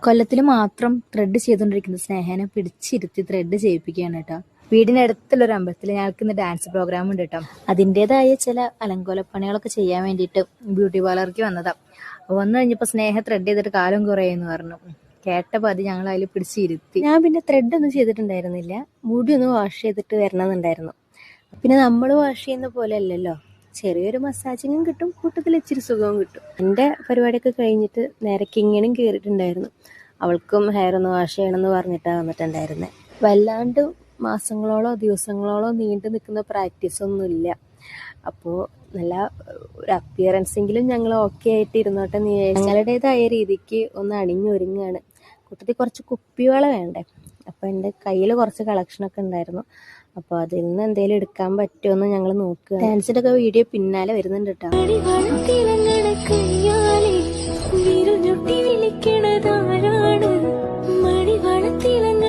കൊല്ലത്തിൽ മാത്രം ത്രെഡ് ചെയ്തുകൊണ്ടിരിക്കുന്ന സ്നേഹനെ പിടിച്ചിരുത്തി ത്രെഡ് ചെയ്യിപ്പിക്കുകയാണ് കേട്ടോ. വീടിനടുത്തുള്ളൊരു അമ്പലത്തിൽ ഞങ്ങൾക്ക് ഇന്ന് ഡാൻസ് പ്രോഗ്രാം ഉണ്ട് കേട്ടോ. അതിൻ്റെതായ ചില അലങ്കോലപ്പണികളൊക്കെ ചെയ്യാൻ വേണ്ടിയിട്ട് ബ്യൂട്ടി പാർലർക്ക് വന്നതാണ്. വന്നു കഴിഞ്ഞപ്പോൾ സ്നേഹ ത്രെഡ് ചെയ്തിട്ട് കാലം കുറയെന്ന് പറഞ്ഞു. കേട്ടപ്പോൾ അത് ഞങ്ങൾ അതിൽ പിടിച്ചിരുത്തി. ഞാൻ പിന്നെ ത്രെഡ് ഒന്നും ചെയ്തിട്ടുണ്ടായിരുന്നില്ല, മുടി ഒന്ന് വാഷ് ചെയ്തിട്ട് വരണമെന്നുണ്ടായിരുന്നു. പിന്നെ നമ്മൾ വാഷ് ചെയ്യുന്ന പോലെ അല്ലല്ലോ, ചെറിയൊരു മസാജിങ്ങും കിട്ടും, കൂട്ടത്തിൽ ഇച്ചിരി സുഖവും കിട്ടും. എൻ്റെ പരിപാടിയൊക്കെ കഴിഞ്ഞിട്ട് നേരെ കിങ്ങിനും കയറിയിട്ടുണ്ടായിരുന്നു. അവൾക്കും ഹെയർ ഒന്ന് വാഷ് ചെയ്യണമെന്ന് പറഞ്ഞിട്ടാണ് വന്നിട്ടുണ്ടായിരുന്നത്. വല്ലാണ്ട് മാസങ്ങളോളോ ദിവസങ്ങളോളോ നീണ്ടു നിൽക്കുന്ന പ്രാക്ടീസൊന്നുമില്ല. അപ്പോൾ നല്ല ഒരു അപ്പിയറൻസെങ്കിലും ഞങ്ങൾ ഓക്കെ ആയിട്ട് ഇരുന്നോട്ടെ. ഞങ്ങളുടേതായ രീതിക്ക് ഒന്ന് അണിഞ്ഞൊരുങ്ങാണ്. കൂട്ടത്തിൽ കുറച്ച് കുപ്പിവള വേണ്ടേ, അപ്പോൾ എൻ്റെ കയ്യിൽ കുറച്ച് കളക്ഷനൊക്കെ ഉണ്ടായിരുന്നു. അപ്പോൾ അതിൽ നിന്ന് എന്തെങ്കിലും എടുക്കാൻ പറ്റുമെന്ന് ഞങ്ങൾ നോക്കുക. ഡാൻസിൻ്റെ ഒക്കെ വീഡിയോ പിന്നാലെ വരുന്നുണ്ട് കേട്ടോ.